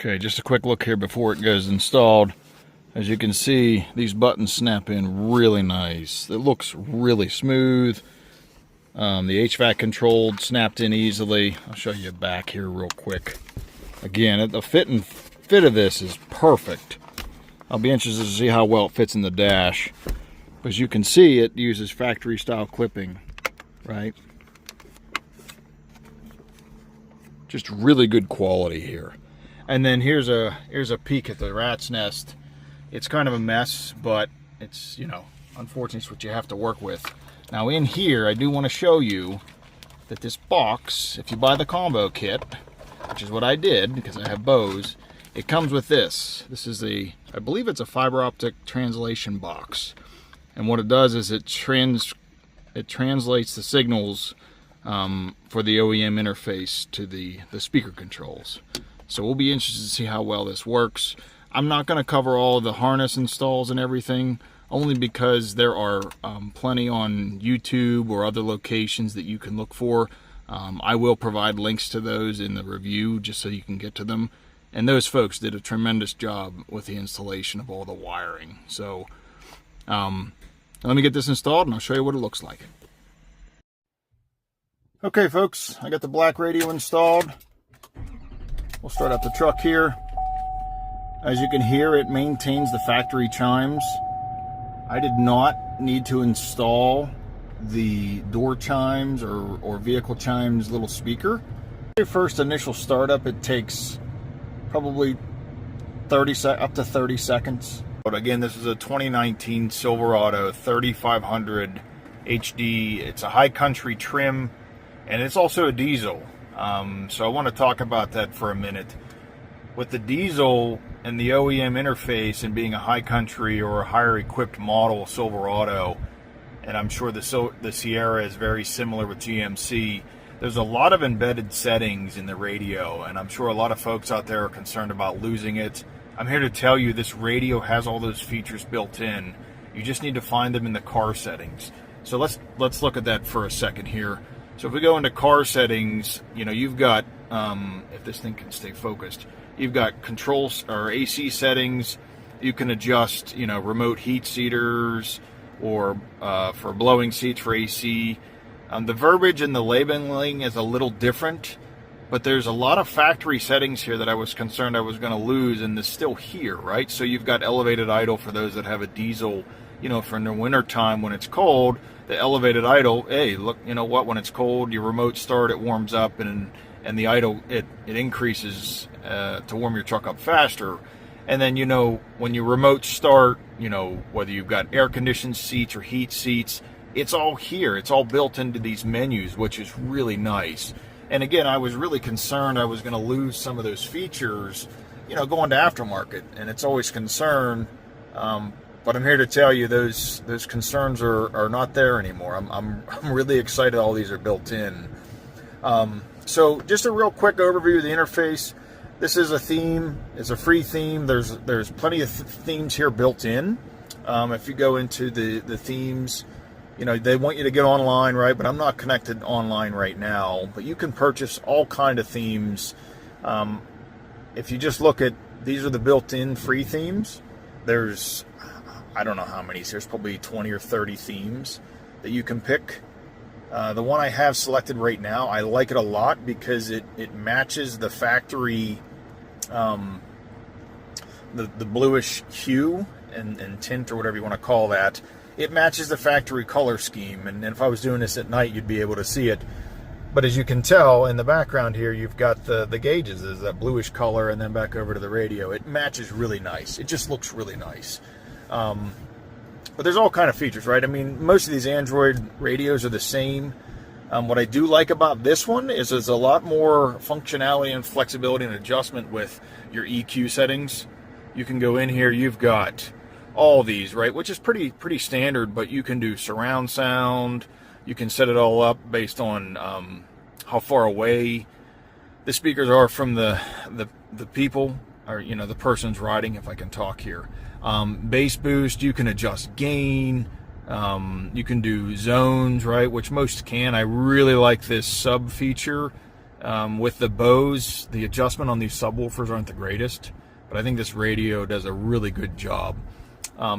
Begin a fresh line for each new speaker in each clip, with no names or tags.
Okay, just a quick look here before it goes installed. As you can see, these buttons snap in really nice. It looks really smooth. The HVAC controlled, snapped in easily. I'll show you back here real quick. Again, the fit of this is perfect. I'll be interested to see how well it fits in the dash. As you can see, it uses factory style clipping, right? Just really good quality here. And then here's a peek at the rat's nest. It's kind of a mess, but it's, you know, unfortunately it's what you have to work with. Now in here, I do want to show you that this box, if you buy the combo kit, which is what I did because I have Bose, it comes with this. This is I believe it's a fiber optic translation box. And what it does is it translates the signals for the OEM interface to the speaker controls. So we'll be interested to see how well this works. I'm not going to cover all the harness installs and everything, only because there are plenty on YouTube or other locations that you can look for. I will provide links to those in the review just so you can get to them. And those folks did a tremendous job with the installation of all the wiring. So let me get this installed and I'll show you what it looks like. Okay folks, I got the black radio installed. We'll start up the truck here. As you can hear, it maintains the factory chimes. I did not need to install the door chimes or vehicle chimes little speaker. The first initial startup, it takes probably up to 30 seconds. But again, this is a 2019 Silverado 3500 HD. It's a high country trim, and it's also a diesel. So I want to talk about that for a minute. With the diesel and the OEM interface and being a high country or a higher equipped model Silverado, and I'm sure the Sierra is very similar with GMC, there's a lot of embedded settings in the radio, and I'm sure a lot of folks out there are concerned about losing it. I'm here to tell you this radio has all those features built in. You just need to find them in the car settings. So let's look at that for a second here. So if we go into car settings, you know, you've got, if this thing can stay focused, you've got controls or AC settings. You can adjust, you know, remote heat seaters or for blowing seats for AC. The verbiage and the labeling is a little different, but there's a lot of factory settings here that I was concerned I was going to lose, and it's still here, right? So you've got elevated idle for those that have a diesel, you know, for in the winter time when it's cold. The elevated idle, hey, look, you know what, when it's cold, your remote start, it warms up, and the idle, it increases to warm your truck up faster. And then, you know, when you remote start, you know, whether you've got air conditioned seats or heat seats, it's all here. It's all built into these menus, which is really nice. And again, I was really concerned I was going to lose some of those features, you know, going to aftermarket, and it's always concern. But I'm here to tell you those concerns are not there anymore. I'm really excited all these are built in. So just a real quick overview of the interface. This is a theme. It's a free theme. There's plenty of themes here built in. If you go into the themes, you know, they want you to get online, right? But I'm not connected online right now. But you can purchase all kind of themes. If you just look at, these are the built-in free themes. There's, I don't know how many, there's probably 20 or 30 themes that you can pick. The one I have selected right now, I like it a lot because it matches the factory, the bluish hue and tint, or whatever you want to call that. It matches the factory color scheme, and if I was doing this at night, you'd be able to see it. But as you can tell in the background here, you've got the gauges, there's that bluish color, and then back over to the radio. It matches really nice. It just looks really nice. But there's all kind of features, right? I mean, most of these Android radios are the same. What I do like about this one is there's a lot more functionality and flexibility and adjustment with your EQ settings. You can go in here, you've got all these, right, which is pretty standard, but you can do surround sound. You can set it all up based on how far away the speakers are from the people, or, you know, the person's riding, if I can talk here. Bass boost, you can adjust gain. You can do zones, right, which most can. I really like this sub feature. With the Bose, the adjustment on these subwoofers aren't the greatest, but I think this radio does a really good job.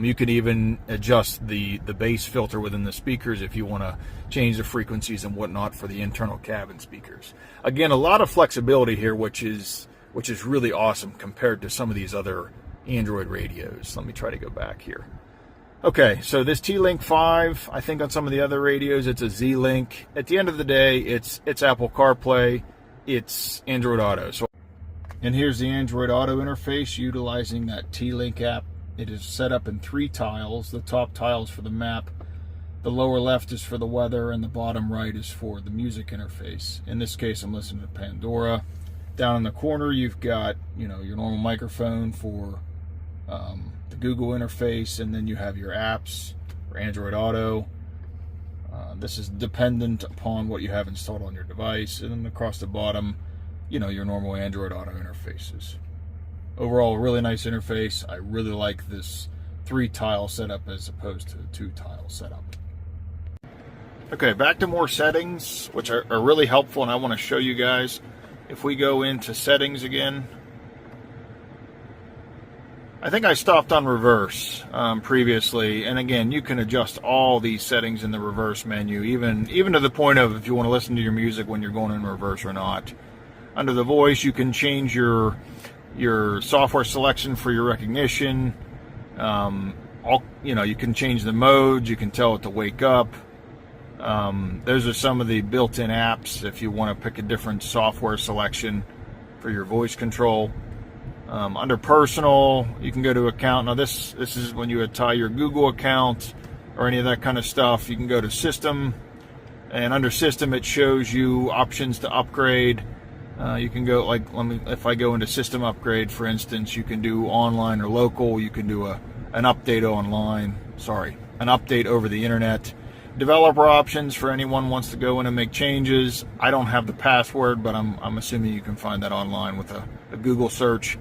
You could even adjust the bass filter within the speakers if you want to change the frequencies and whatnot for the internal cabin speakers. Again, a lot of flexibility here, which is really awesome compared to some of these other Android radios. Let me try to go back here. Okay, so this T-Link 5, I think on some of the other radios it's a Z-Link. At the end of the day, it's Apple CarPlay, it's Android Auto. And here's the Android Auto interface utilizing that T-Link app. It is set up in 3 tiles. The top tile is for the map, the lower left is for the weather, and the bottom right is for the music interface. In this case, I'm listening to Pandora. Down in the corner, you've got, you know, your normal microphone for the Google interface, and then you have your apps for Android Auto. This is dependent upon what you have installed on your device. And then across the bottom, you know, your normal Android Auto interfaces. Overall, a really nice interface. I really like this 3-tile setup as opposed to a 2-tile setup. Okay, back to more settings, which are really helpful, and I want to show you guys. If we go into settings again, I think I stopped on reverse previously, and again, you can adjust all these settings in the reverse menu, even to the point of if you want to listen to your music when you're going in reverse or not. Under the voice, you can change your software selection for your recognition. You can change the modes. You can tell it to wake up. Those are some of the built-in apps if you want to pick a different software selection for your voice control. Under personal, you can go to account. Now this is when you would tie your Google account or any of that kind of stuff. You can go to system, and under system it shows you options to upgrade. You can go, like, if I go into system upgrade, for instance, you can do online or local. You can do an update online. An update over the internet. Developer options for anyone who wants to go in and make changes. I don't have the password, but I'm assuming you can find that online with a Google search.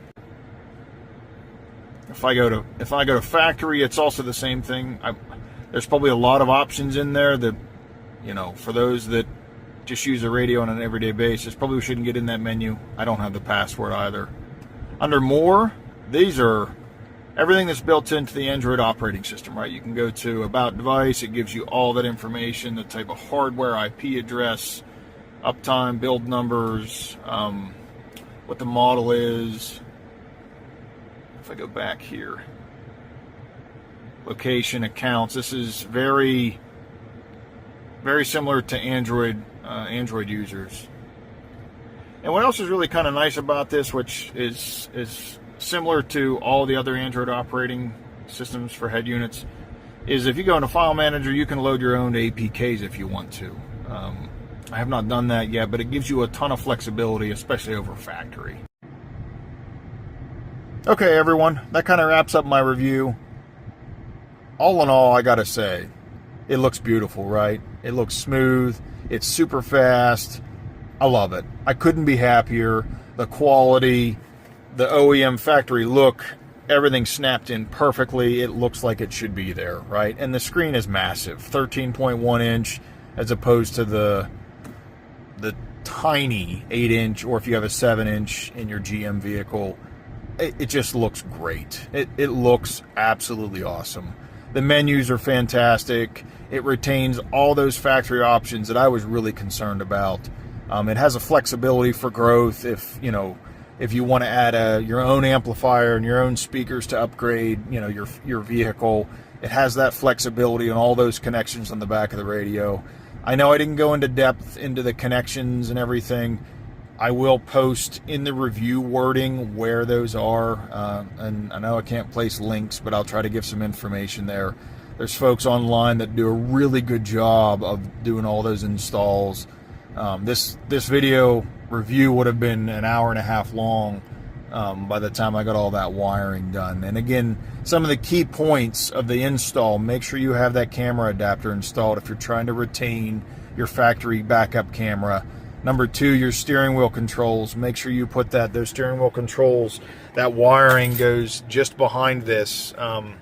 If I go to factory, it's also the same thing. There's probably a lot of options in there that, you know, for those that just use a radio on an everyday basis, probably shouldn't get in that menu. I don't have the password either. Under more, these are everything that's built into the Android operating system, right? You can go to About Device. It gives you all that information, the type of hardware, IP address, uptime, build numbers, what the model is. If I go back here, location, accounts. This is very, very similar to Android users. And what else is really kind of nice about this, which is similar to all the other Android operating systems for head units, is if you go into File Manager, you can load your own APKs if you want to. I have not done that yet, but it gives you a ton of flexibility, especially over factory. Okay, everyone, that kind of wraps up my review. All in all, I gotta say, it looks beautiful, right? It looks smooth. It's super fast. I love it. I couldn't be happier. The quality, the OEM factory look, everything snapped in perfectly. It looks like it should be there, right? And the screen is massive, 13.1 inch, as opposed to the tiny 8 inch, or if you have a 7 inch in your GM vehicle. It just looks great. It looks absolutely awesome. The menus are fantastic. It retains all those factory options that I was really concerned about. It has a flexibility for growth if you want to add your own amplifier and your own speakers to upgrade, your vehicle. It has that flexibility and all those connections on the back of the radio. I know I didn't go into depth into the connections and everything. I will post in the review wording where those are, and I know I can't place links, but I'll try to give some information there. There's folks online that do a really good job of doing all those installs. This video review would have been an hour and a half long by the time I got all that wiring done. And again, some of the key points of the install: make sure you have that camera adapter installed if you're trying to retain your factory backup camera. Number 2, your steering wheel controls. Make sure you put those steering wheel controls, that wiring goes just behind this, and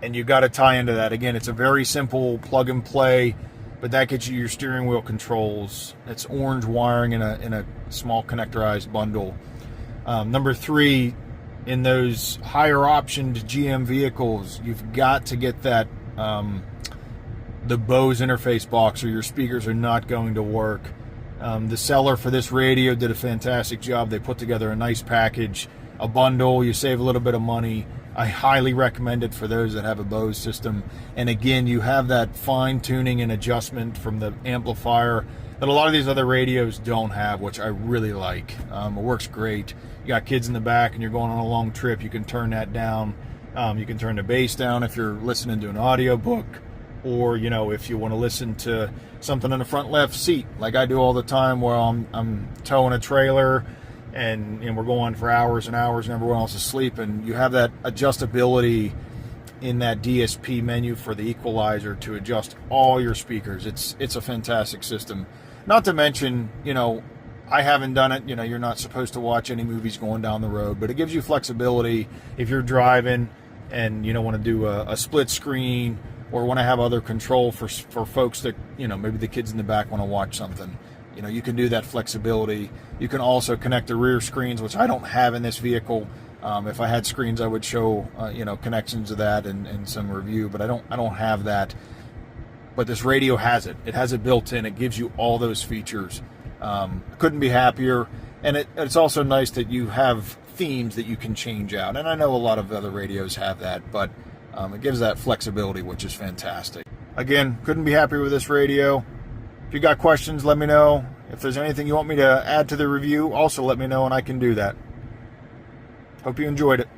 you got to tie into that. Again, it's a very simple plug and play but that gets you your steering wheel controls. It's orange wiring in a small connectorized bundle. Number 3, in those higher optioned GM vehicles, you've got to get that the Bose interface box, or your speakers are not going to work. The seller for this radio did a fantastic job. They put together a nice package, a bundle. You save a little bit of money. I highly recommend it for those that have a Bose system. And again, you have that fine tuning and adjustment from the amplifier that a lot of these other radios don't have, which I really like. It works great. You got kids in the back and you're going on a long trip, you can turn that down. You can turn the bass down if you're listening to an audiobook, or if you want to listen to something in the front left seat, like I do all the time, where I'm towing a trailer and we're going for hours and hours and everyone else is sleeping. You have that adjustability in that DSP menu for the equalizer to adjust all your speakers. It's a fantastic system. Not to mention, I haven't done it. You're not supposed to watch any movies going down the road, but it gives you flexibility if you're driving and you don't want to do a split screen, or want to have other control for folks that, maybe the kids in the back want to watch something. You can do that flexibility. You can also connect the rear screens, which I don't have in this vehicle. If I had screens, I would show, connections to that and some review, but I don't have that. But this radio has it. It has it built in. It gives you all those features. Couldn't be happier. And it's also nice that you have themes that you can change out. And I know a lot of other radios have that, but it gives that flexibility, which is fantastic. Again, couldn't be happier with this radio. If you got questions, let me know. If there's anything you want me to add to the review, also let me know and I can do that. Hope you enjoyed it.